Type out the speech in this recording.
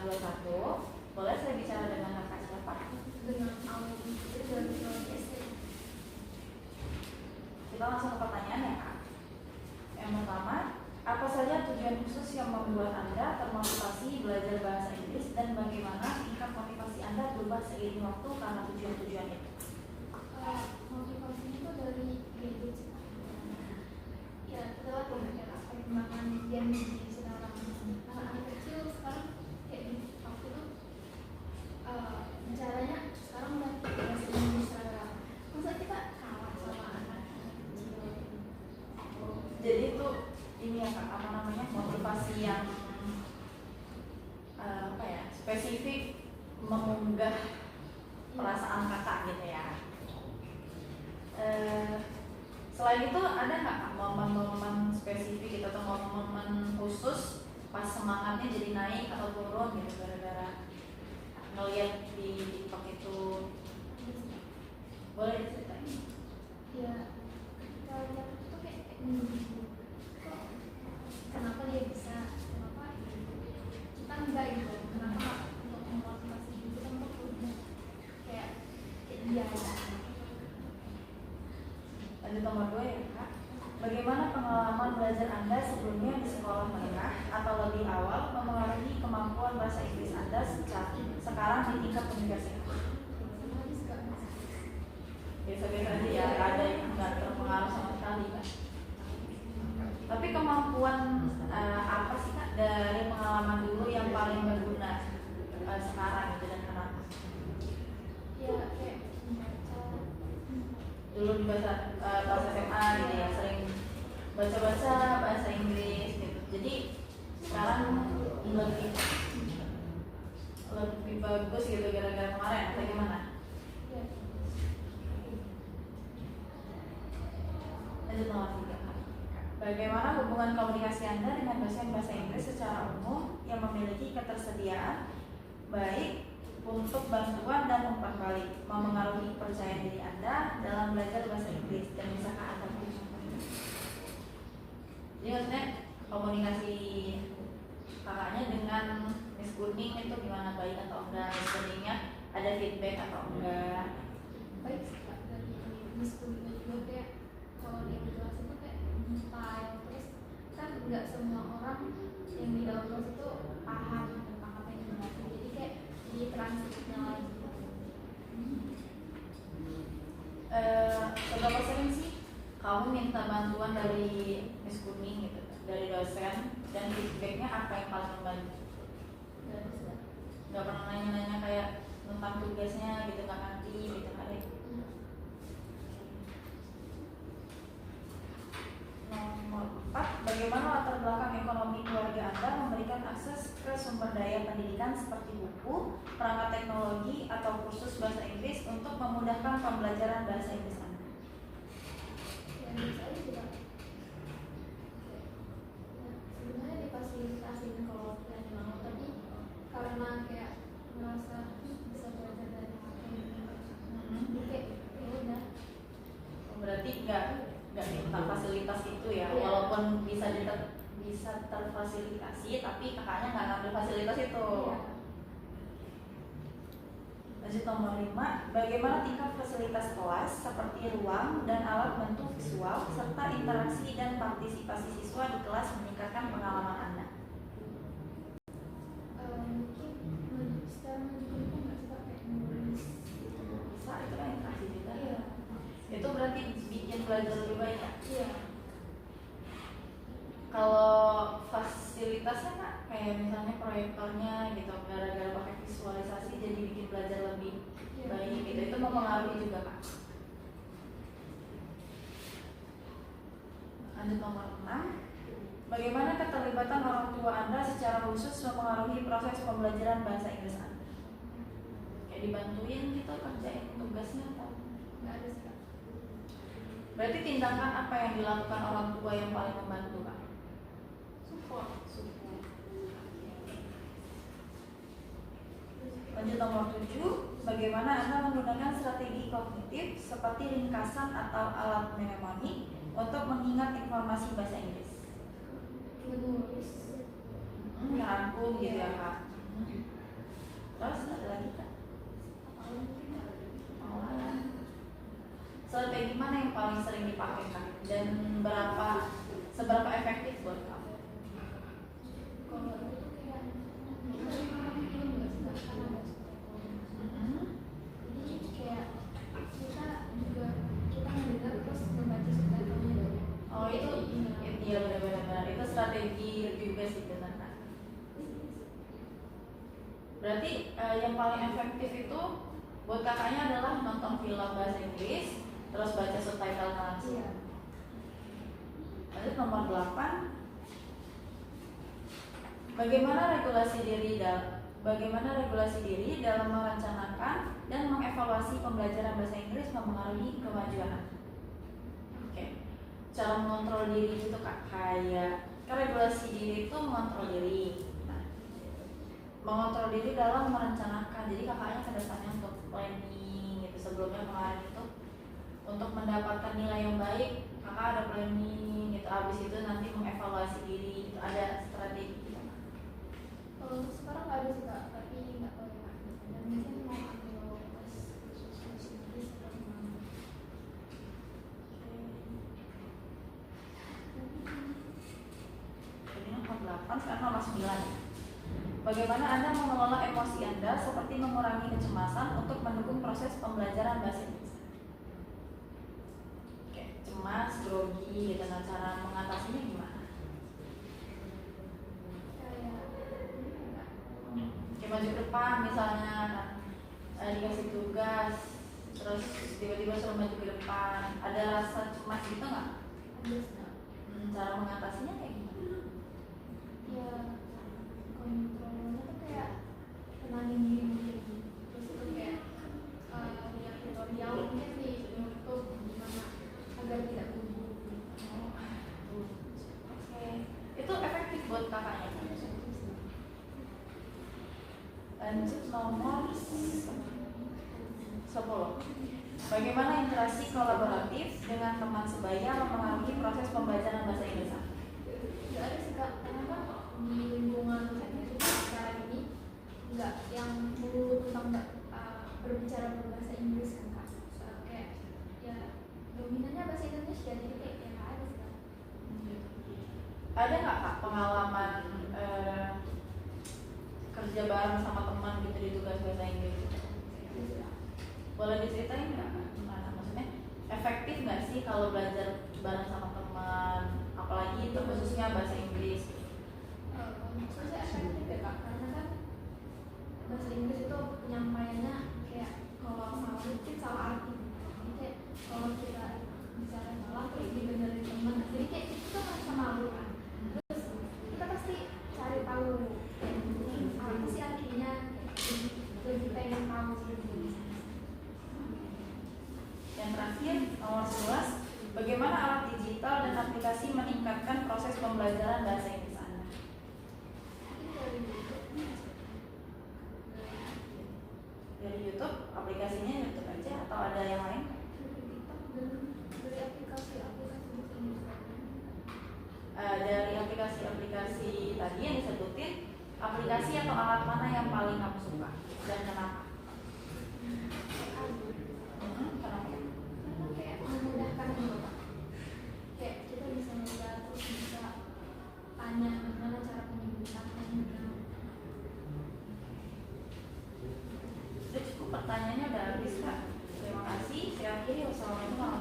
21. Boleh saya bicara dengan kakak siapa? Dengan Audi dari SD. Kita langsung ke pertanyaan ya kak. Yang pertama, apa saja tujuan khusus yang membuat Anda termotivasi belajar bahasa Inggris dan bagaimana tingkat motivasi Anda berubah seiring waktu karena tujuan-tujuan itu? Motivasinya itu dari gadget. Ya, setelah perkembangan yang di sekarang anak kecil sekarang kayak di waktu itu caranya sekarang udah bahasa Inggris sekarang. Masa kita kalah sama anak kecil? Jadi itu ini ya kak, apa namanya, motivasi yang spesifik mengunggah perasaan kakak gitu ya. Selain itu ada nggak kak momen-momen spesifik gitu atau momen-momen khusus pas semangatnya jadi naik atau turun gitu gara-gara ngeliat di TikTok itu? Boleh diceritain? Ya, kita lihat itu kayak kok kenapa dia bisa, kenapa kita enggak gitu, kenapa untuk memotivasi diri kita untuk udah kayak dia. Lanjut nomor 2 ya kak. Bagaimana pengalaman belajar Anda sebelumnya di sekolah menengah atau lebih awal mempengaruhi kemampuan bahasa Inggris Anda sekarang di tingkat universitas? Biasa-biasa aja ya, ada yang nggak terpengaruh sama sekali kan. Tapi kemampuan apa sih kak dari pengalaman dulu yang paling berguna sekarang gitu dan kenapa? Ya kayak membaca. Dulu di bahasa SMA gitu ya, sering baca-baca bahasa Inggris gitu. Jadi sekarang lebih bagus gitu gara-gara kemarin atau gimana? Ya. Lanjut nomor 3. Bagaimana hubungan komunikasi Anda dengan dosen bahasa Inggris secara umum yang memiliki ketersediaan baik untuk bantuan dan umpan balik mempengaruhi percaya diri Anda dalam belajar bahasa Inggris, dan bisakah Anda beri contohnya? Jadi maksudnya komunikasi kakaknya dengan Miss Kuning itu gimana, baik atau enggak? Miss Kuningnya ada feedback atau enggak? Baik sih Kak, dari Miss Kuning juga kayak kalau dia kelas itu kayak detail, terus kan nggak semua orang yang di dalam kelas itu paham tentang apa yang dimaksud, jadi kayak di transitnya lagi. Seberapa sering sih kamu minta bantuan dari Miss Kuning gitu, dari dosen, dan feedbacknya apa yang paling membantu? Gak pernah nanya-nanya kayak tentang tugasnya gitu, nggak ngerti gitu kali. Nomor 4, bagaimana latar belakang ekonomi keluarga Anda memberikan akses ke sumber daya pendidikan seperti buku, perangkat teknologi, atau kursus bahasa Inggris untuk memudahkan pembelajaran bahasa Inggris Anda? Dan saya juga sebenarnya difasilitasin kalau yang mau, tapi karena kayak merasa bisa belajar dari apa yang jadi kayak ya udah. Berarti nggak minta fasilitas itu ya, Iya. walaupun bisa terfasilitasi, tapi kakaknya nggak ngambil fasilitas itu. Iya. Lanjut nomor 5, bagaimana tingkat fasilitas kelas seperti ruang dan alat bantu visual serta interaksi dan partisipasi siswa di kelas meningkatkan pengalaman Anda? Mungkin secara menunjukkan nggak sih Kak, kayak nulis Bisa, itu kan interaksi juga. iya. Itu berarti bikin belajar lebih baik ya? Iya. Kalau fasilitasnya kak, kayak misalnya proyektornya gitu, gara-gara pakai visualisasi jadi bikin belajar lebih baik gitu, itu mempengaruhi juga kak. Lanjut nomor 6, bagaimana keterlibatan orang tua Anda secara khusus mempengaruhi proses pembelajaran bahasa Inggris Anda? Kayak dibantuin gitu kerjain tugasnya atau? Nggak ada sih Kak. Berarti tindakan apa yang dilakukan orang tua yang paling membantu kak? Support. Lanjut nomor 7, bagaimana Anda menggunakan strategi kognitif seperti ringkasan atau alat mnemoni untuk mengingat informasi bahasa Inggris? Menulis. Ngerangkum gitu ya kak. Terus ada lagi Kak? Apa mungkin nggak? Pengenalan. Strategi mana yang paling sering dipakai Kak? Dan seberapa efektif buat kamu? Kalau itu tuh kayak kita sekarang belum nggak sih Kak? Karena ada sekolah. Jadi kayak kita mendengar terus membaca subtitlenya dari. Oh itu, iya benar-benar itu strategi juga sih benar Kak. Berarti yang paling efektif itu buat kakaknya adalah nonton film bahasa Inggris, terus baca subtitle langsung. Iya. Lanjut nomor 8. Bagaimana regulasi diri dalam merencanakan dan mengevaluasi pembelajaran bahasa Inggris mempengaruhi kemajuan. Oke. Cara mengontrol diri itu Kak, kayak regulasi diri itu mengontrol diri. Nah, mengontrol diri dalam merencanakan. Jadi kakaknya kedepannya untuk planning gitu, sebelumnya kemarin itu untuk mendapatkan nilai yang baik, kakak ada planning gitu. Abis itu nanti mengevaluasi diri, itu ada strategi gitu. Kalau untuk sekarang nggak ada sih Kak, tapi nggak tahu ya. Dan mungkin mau ambil tes khusus bahasa Inggris atau gimana? Jadi nomor 8, sekarang nomor 9. Bagaimana Anda mengelola emosi Anda seperti mengurangi kecemasan untuk mendukung proses pembelajaran bahasa Inggris? Oke, cemas, grogi, gitu. Nah, cara mengatasinya gimana? Kayak maju ke depan misalnya, dikasih tugas, terus tiba-tiba suruh maju ke depan, ada rasa cemas gitu nggak? Ada sih Kak. Cara mengatasinya kayak gimana? Ya kontrolnya tuh kayak tenangin diri gitu. Terus itu kayak lihat tutorial mungkin di YouTube gimana agar tidak gugup. Oke, itu efektif buat kakaknya. Lanjut nomor 10. Bagaimana interaksi kolaboratif dengan teman sebaya mempengaruhi proses pembelajaran bahasa Inggris? Nggak ada sih Kak, karena kan di lingkungan kita sekarang ini nggak yang melulu tentang berbicara berbahasa Inggris kan Kak. Kayak ya dominannya bahasa Indonesia, jadi kayak ya nggak ada sih Kak. Ada nggak Kak pengalaman kerja bareng sama teman gitu di tugas bahasa Inggris? Boleh diceritain nggak Kak? Gimana? Maksudnya efektif nggak sih kalau belajar bareng sama teman, apalagi itu khususnya bahasa Inggris? Maksudnya efektif ya Kak, karena kan bahasa Inggris itu penyampaiannya kayak kalau salah mungkin salah arti. Jadi kayak kalau kita bicara salah terus dibenerin teman, jadi kayak itu tuh merasa malu kan. Terus kita pasti cari tahu apa sih artinya, lebih pengen tahu sih. Yang terakhir, nomor 11. Bagaimana alat digital dan aplikasi meningkatkan proses pembelajaran bahasa Inggris Anda? Dari YouTube, aplikasinya YouTube aja atau ada yang lain? Dari aplikasi-aplikasi ini. Dari aplikasi-aplikasi tadi yang disebutin, aplikasi atau alat mana yang paling kamu suka dan kenapa? Kenapa? Karena kayak memudahkan gitu Pak. Kayak kita bisa melihat terus bisa tanya bagaimana cara penyebutannya. Udah cukup, pertanyaannya udah habis Kak. Terima kasih. Saya akhiri. Wassalamualaikum warahmatullahi wabarakatuh.